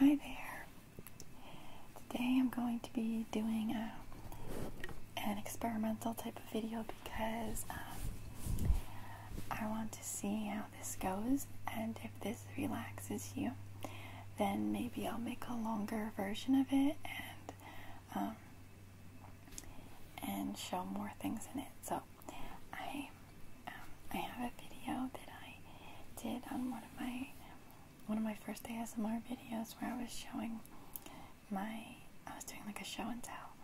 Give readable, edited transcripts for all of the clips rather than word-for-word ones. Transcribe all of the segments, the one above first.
Hi there. Today I'm going to be doing an experimental type of video because I want to see how this goes, and if this relaxes you, then maybe I'll make a longer version of it and show more things in it. So I have a video that I did on one of my first ASMR videos where I was showing I was doing like a show and tell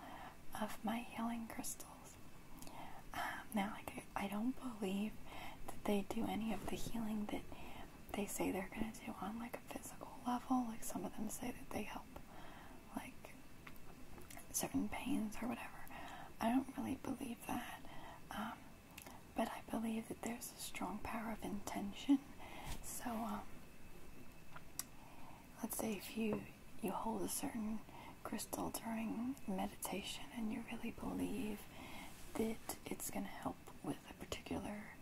of my healing crystals. Now, I don't believe that they do any of the healing that they say they're gonna do on like a physical level. Like some of them say that they help like certain pains or whatever. I don't really believe that, but I believe that there's a strong power of intention. So let's say if you hold a certain crystal during meditation and you really believe that it's going to help with a particular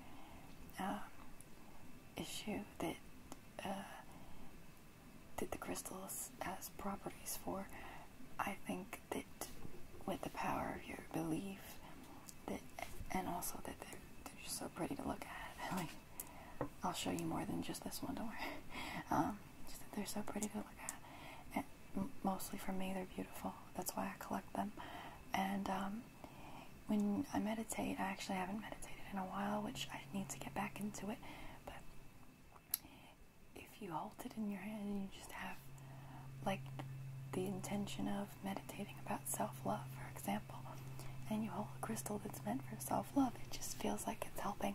issue that the crystal has properties for, I think that with the power of your belief, that, and also that they're just so pretty to look at. Like, I'll show you more than just this one, don't worry. Just that they're so pretty to look at, and mostly for me they're beautiful. That's why I collect them. And when I meditate, I actually haven't meditated in a while, which I need to get back into it. But if you hold it in your hand and you just have like the intention of meditating about self-love, for example, and you hold a crystal that's meant for self-love, it just feels like it's helping.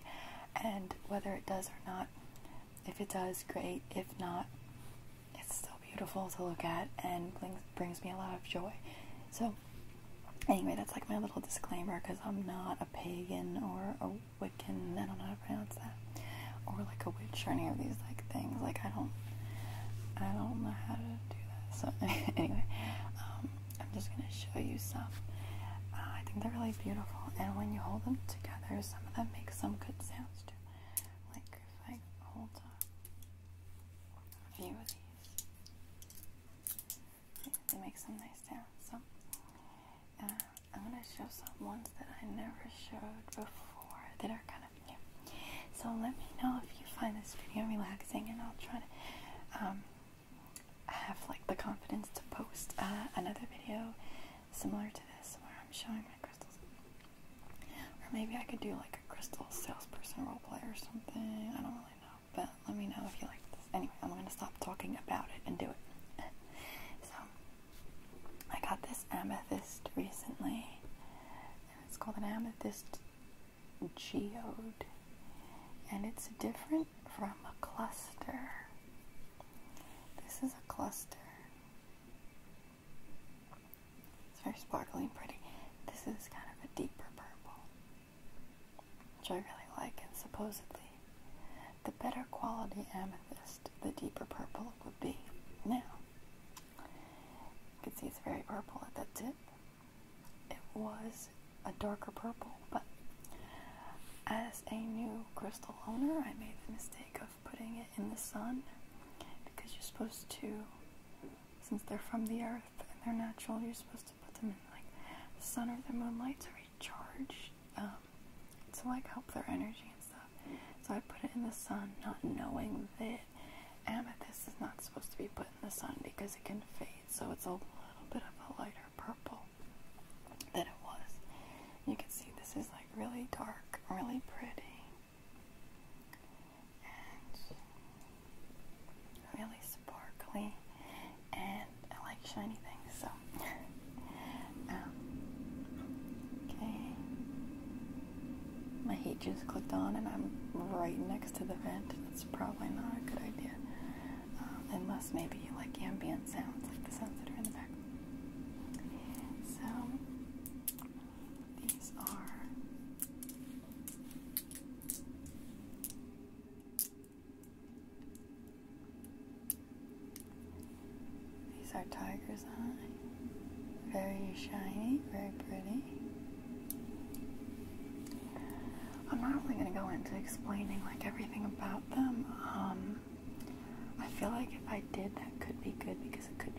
And whether it does or not, if it does, great. If not, it's still beautiful to look at and brings me a lot of joy. So anyway, that's like my little disclaimer, because I'm not a pagan or a Wiccan, I don't know how to pronounce that, or like a witch or any of these like things. Like I don't know how to do that. So anyway, I'm just gonna show you some. I think they're really beautiful, and when you hold them together, some of them make some good sounds too. Like if I hold a few of these, they make some nice sounds. So I'm gonna show some ones that I never showed before that are kind of new. So let me know if you find this video relaxing, and I'll try to have like the confidence to post another video similar to this where I'm showing my crystals. Or maybe I could do like a crystal salesperson roleplay or something. I don't really know, but let me know if you like this. Anyway, I'm gonna stop talking about it and do it. So I got this amethyst recently, and it's called an amethyst geode, and it's different from a cluster. This is a cluster. It's very sparkly and pretty. This is kind of a deeper purple, which I really like, and supposedly the better quality amethyst, the deeper purple it would be. Now, you can see it's very purple at the tip. It was a darker purple, but as a new crystal owner, I made the mistake of putting it in the sun, because you're supposed to, since they're from the earth and they're natural, you're supposed to put them in like the sun or the moonlight to recharge, to like help their energy and stuff. So I put it in the sun, not knowing that amethyst is not supposed to be put in the sun because it can fade, so it's a little bit of a lighter purple than it was. You can see this is like really dark, really pretty, and really sparkly, and I like shiny things, so okay, my heat just clicked on and I'm right next to the vent. That's probably not a good idea, unless maybe you like ambient sounds, like the sounds that are in the back. So these are tiger's eye. Very shiny, very pretty. I'm not really going to go into explaining like everything about them. I feel like if I did, that could be good because it could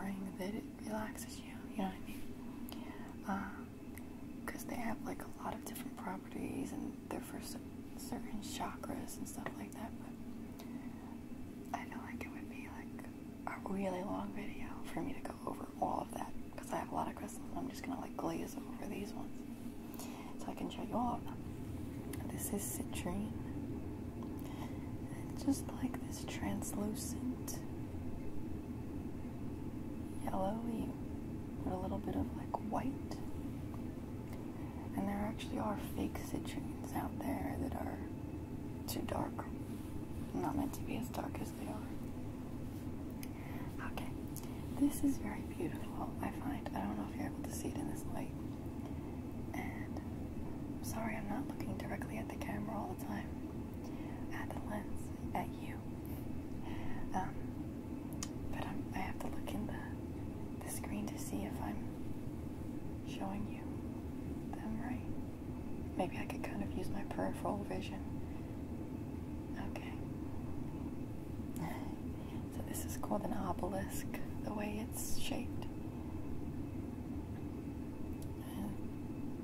boring that it relaxes you, you know what I mean? Because they have like a lot of different properties and they're for certain chakras and stuff like that, but I feel like it would be like a really long video for me to go over all of that, because I have a lot of crystals and I'm just gonna like glaze over these ones so I can show you all of them. This is citrine. It's just like this translucent yellowy with a little bit of like white. And there actually are fake citrines out there that are too dark. Not meant to be as dark as they are. Okay. This is very beautiful, I find. I don't know if you're able to see it in this light. And I'm sorry I'm not looking directly at the camera all the time. At the lens, at you. But I have to look in the screen to see if I'm showing you them right. Maybe I could kind of use my peripheral vision. Okay. So this is called an obelisk, the way it's shaped. And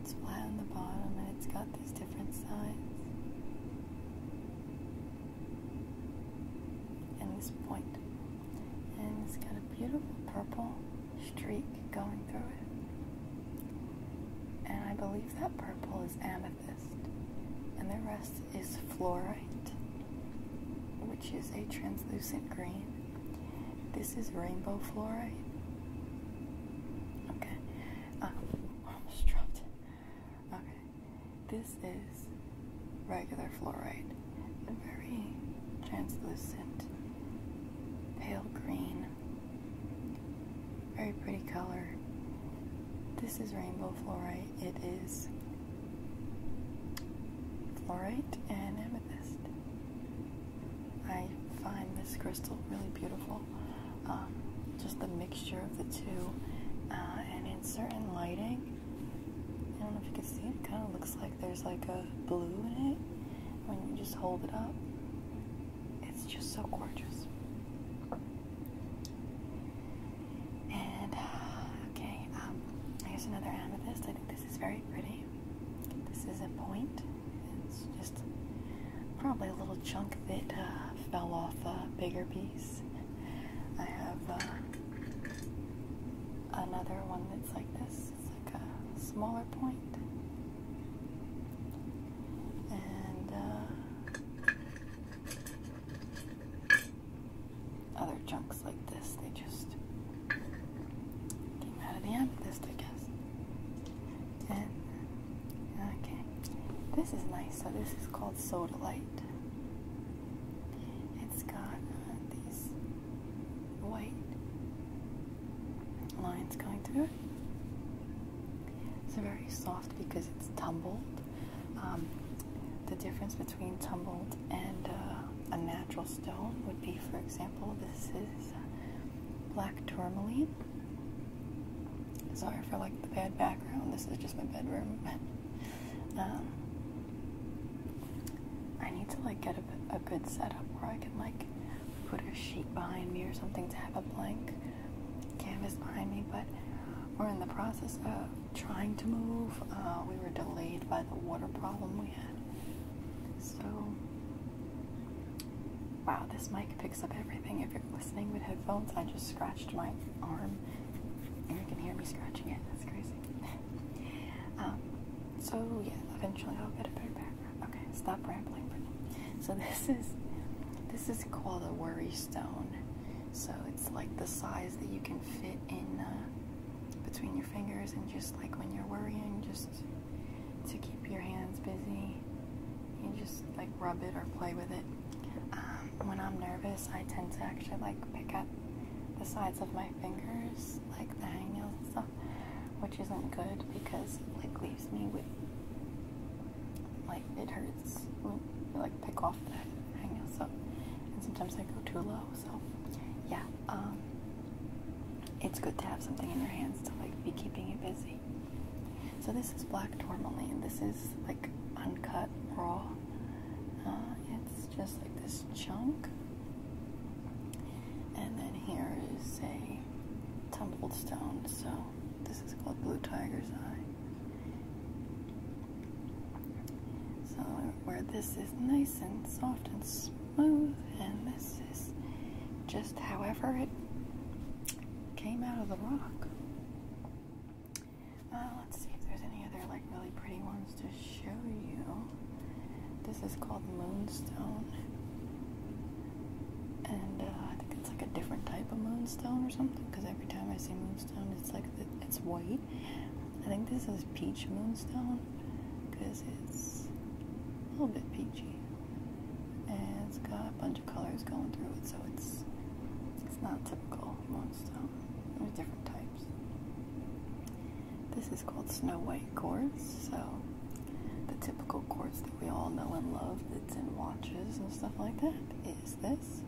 it's flat on the bottom and it's got these different sides. And this point. And it's got a beautiful purple streak going through it. And I believe that purple is amethyst. And the rest is fluorite, which is a translucent green. This is rainbow fluorite. Okay. Almost dropped it. Okay. This is regular fluorite. A very translucent, pale green. Very pretty color. This is rainbow fluorite. It is fluorite and amethyst. I find this crystal really beautiful. Just the mixture of the two. And in certain lighting, I don't know if you can see it, it kind of looks like there's like a blue in it when you just hold it up. It's just so gorgeous. And, okay, here's another amethyst. I think this is very pretty. This is a point. It's just probably a little chunk that fell off a bigger piece. I have another one that's like this. It's like a smaller point. And other chunks like this. They just came out of the amethyst, I guess. And okay, this is nice. So this is called Sodalite. It's got these white lines going through it. It's very soft because it's tumbled. The difference between tumbled and a natural stone would be, for example, this is black tourmaline. Sorry for like the bad background. This is just my bedroom. I need to like get a good setup where I can like put a sheet behind me or something to have a blank canvas behind me, but we're in the process of trying to move. We were delayed by the water problem we had. So, wow, this mic picks up everything. If you're listening with headphones, I just scratched my arm and you can hear me scratching it. That's crazy. So yeah, eventually I'll get a better background. Okay, stop rambling, Brittany. So this is called a worry stone. So it's like the size that you can fit in between your fingers, and just like when you're worrying, just to keep your hands busy, you just like rub it or play with it. When I'm nervous, I tend to actually like pick at the sides of my fingers, like the hangnails and stuff, which isn't good because it like leaves me with like it hurts. Like pick off the hangnail, so and sometimes I go too low. So yeah, it's good to have something in your hands to like be keeping you busy. So this is black tourmaline. This is like uncut raw. It's just like this chunk, and then here is a templed stone, so this is called blue tiger's eye. So where this is nice and soft and smooth, and this is just however it came out of the rock. Let's see if there's any other like really pretty ones to show you. This is called Moonstone, and I think it's like a different type of moonstone or something, because every time I see moonstone it's like it's white. I think this is peach moonstone because it's a little bit peachy, and it's got a bunch of colors going through it, so it's not typical moonstone. There's different types. This is called Snow White quartz, so the typical quartz that we all know and love that's in watches and stuff like that is this.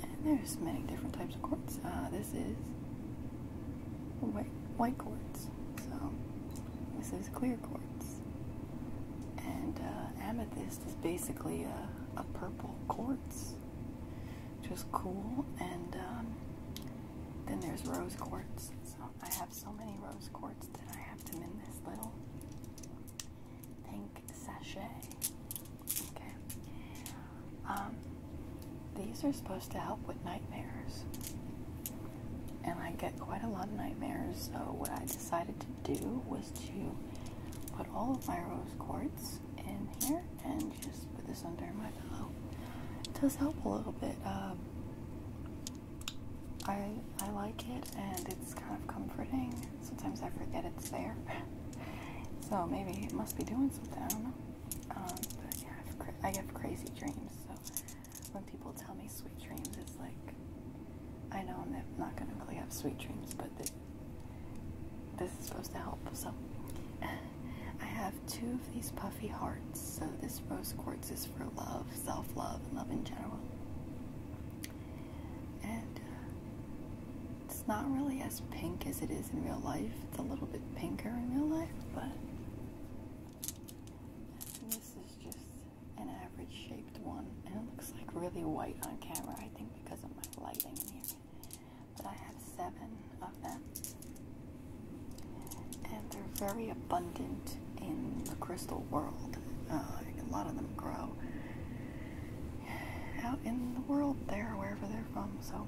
And there's many different types of quartz. This is white quartz, so this is clear quartz. And amethyst is basically a purple quartz, which is cool. And then there's rose quartz. So I have so many rose quartz that I have them in this little pink sachet. Okay. These are supposed to help with nightmares, and I get quite a lot of nightmares. So what I decided to do was to put all of my rose quartz in here and just put this under my pillow. It does help a little bit. I like it, and it's kind of comforting. Sometimes I forget it's there. So maybe it must be doing something, I don't know. But yeah, I have crazy dreams, so when people tell me sweet dreams, it's like, I know I'm not going to really have sweet dreams, but this is supposed to help. So I have 2 of these puffy hearts. So this rose quartz is for love, self-love, and love in general. And it's not really as pink as it is in real life. It's a little bit pinker in real life, but this is just an average shaped one, and it looks like really white on camera, I think because of my lighting in here. But I have 7 of them, and they're very abundant in the crystal world. A lot of them grow out in the world there, wherever they're from, so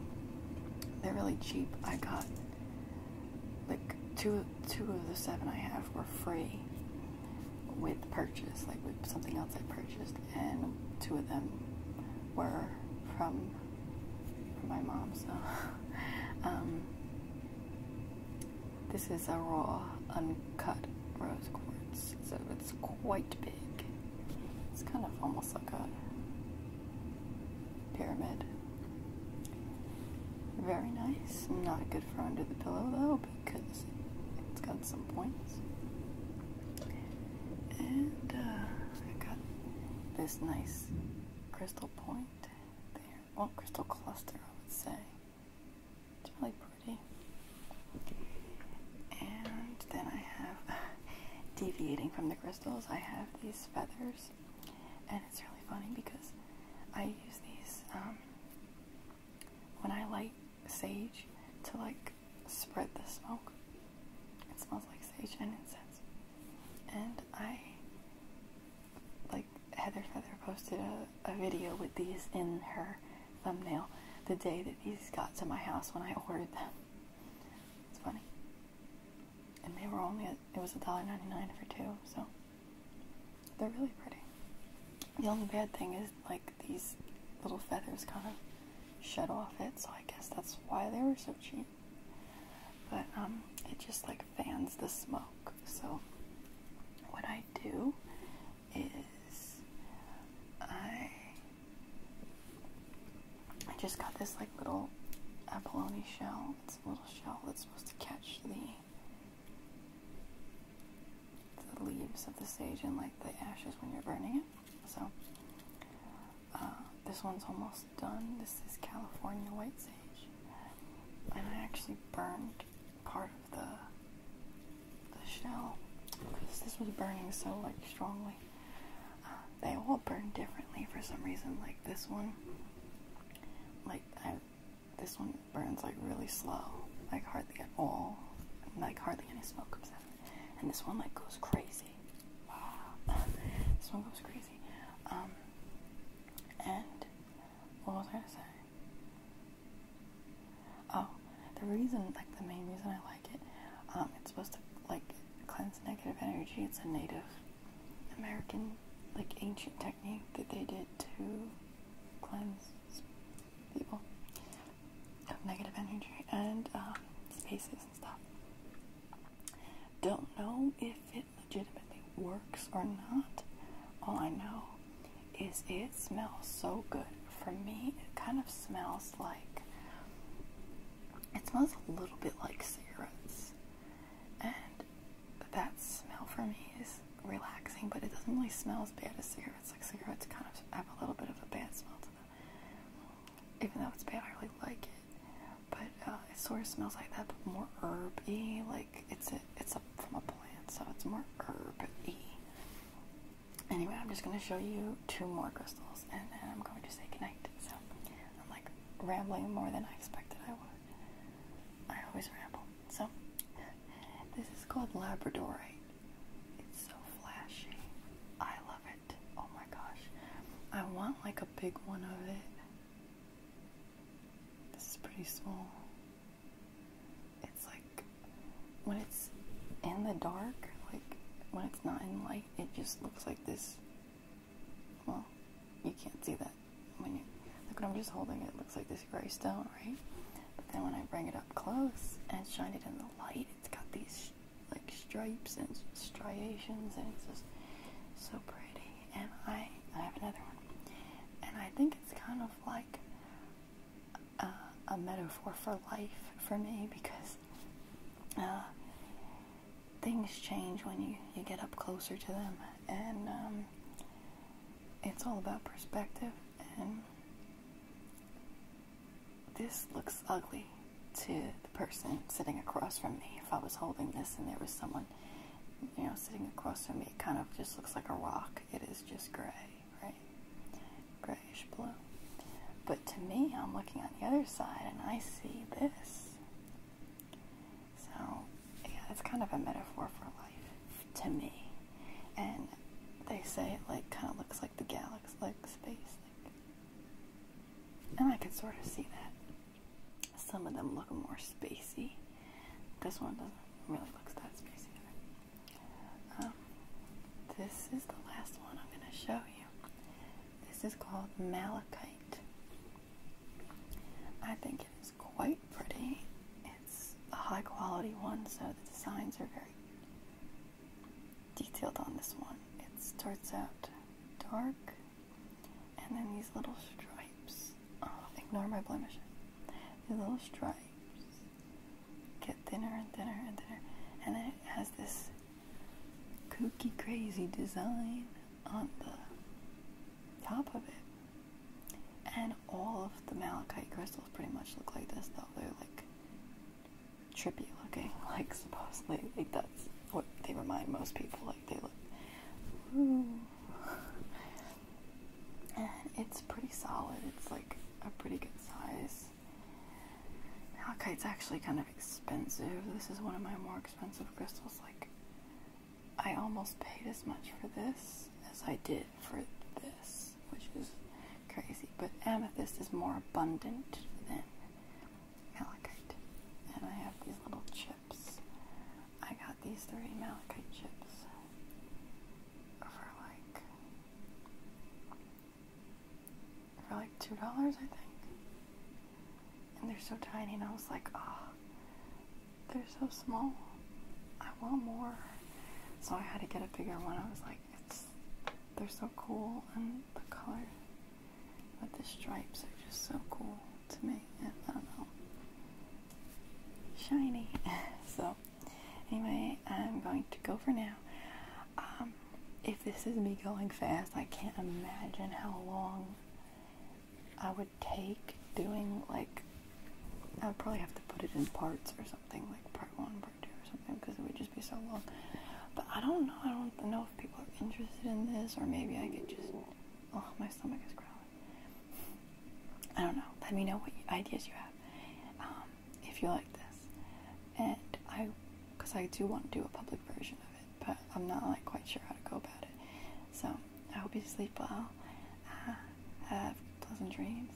they're really cheap. I got like two of the 7 I have were free with purchase, like with something else I purchased, and 2 of them were from my mom. So this is a raw, uncut rose quartz, so it's quite big. It's kind of almost like a pyramid. Very nice. Not good for under the pillow though, because it's got some points. And I got this nice crystal point there. Well, crystal cluster, I would say. It's really pretty. And then I have, deviating from the crystals, I have these feathers. And it's really funny because I use these when I light sage to like spread the smoke. It smells like sage and incense. And Heather Feather posted a video with these in her thumbnail the day that these got to my house when I ordered them. It's funny. And they were only, it was $1.99 for 2, so they're really pretty. The only bad thing is like these little feathers kind of shed off it, so I guess that's why they were so cheap. But it just like fans the smoke. So what I do is I just got this like little abalone shell. It's a little shell that's supposed to catch the leaves of the sage and like the ashes when you're burning it. So this one's almost done. This is California white sage, and I actually burned part of the shell because this was burning so like strongly. They all burn differently for some reason. Like this one, this one burns like really slow, like hardly at all, like hardly any smoke comes out. And this one like goes crazy. Wow. This one goes crazy. And what was I gonna say? Oh, the main reason I like it, it's supposed to like cleanse negative energy. It's a Native American like ancient technique that they did to cleanse people of negative energy and spaces and stuff. Don't know if it legitimately works or not. All I know is it smells so good. For me, it kind of smells like, it smells a little bit like cigarettes, and that smell for me is relaxing, but it doesn't really smell as bad as cigarettes. Like cigarettes kind of have a little bit of a bad smell to them. Even though it's bad, I really like it. But it sort of smells like that, but more herby. Like it's from a plant, so it's more herby. Anyway, I'm just going to show you 2 more crystals, and then I'm going to say goodnight. So I'm like rambling more than I expected I would. I always ramble. So this is called Labradorite. It's so flashy. I love it. Oh my gosh. I want like a big one of it. This is pretty small. It's like when it's in the dark, like when it's not in light, it just looks like this. Well, you can't see that when you look when I'm just holding it. It looks like this gray stone, right? But then when I bring it up close and shine it in the light, it's got these like stripes and striations, and it's just so pretty. And I have another one, and I think it's kind of like a metaphor for life for me, because things change when you get up closer to them, and it's all about perspective. And this looks ugly to the person sitting across from me. If I was holding this and there was someone, sitting across from me, it kind of just looks like a rock. It is just gray, right? Grayish blue. But to me, I'm looking on the other side and I see this. So, yeah, it's kind of a metaphor for life to me. And they say it like kind of looks like the galaxy, like space. And I could sort of see that. Some of them look more spacey. This one doesn't really look that spacey. This is the last one I'm going to show you. This is called Malachite. I think it is quite pretty. It's a high quality one, so the designs are very detailed on this one. It starts out dark, and then these little stripes. Oh, ignore my blemishes. These little stripes get thinner and thinner and thinner, and then it has this kooky crazy design on the top of it. And all of the malachite crystals pretty much look like this, though. They're like trippy looking, like supposedly, like that's what they remind most people, like they look, ooh. And it's pretty solid. It's like a pretty good size. Malachite's actually kind of expensive. This is one of my more expensive crystals. Like, I almost paid as much for this as I did for this, which is crazy. But amethyst is more abundant than malachite. And I have these little chips. I got these 3 malachite chips for like $2, I think. And they're so tiny, and I was like, oh, they're so small. I want more. So I had to get a bigger one. I was like, they're so cool, and the color with the stripes are just so cool to me. And I don't know, shiny. So anyway, I'm going to go for now. If this is me going fast, I can't imagine how long I would take doing, like, I would probably have to put it in parts or something, like part 1, part 2 or something, because it would just be so long. But I don't know. I don't know if people are interested in this, or maybe I could just, oh, my stomach is growling. I don't know. Let me know what ideas you have. if you like this. And because I do want to do a public version of it, but I'm not like quite sure how to go about it. So I hope you sleep well. Have pleasant dreams.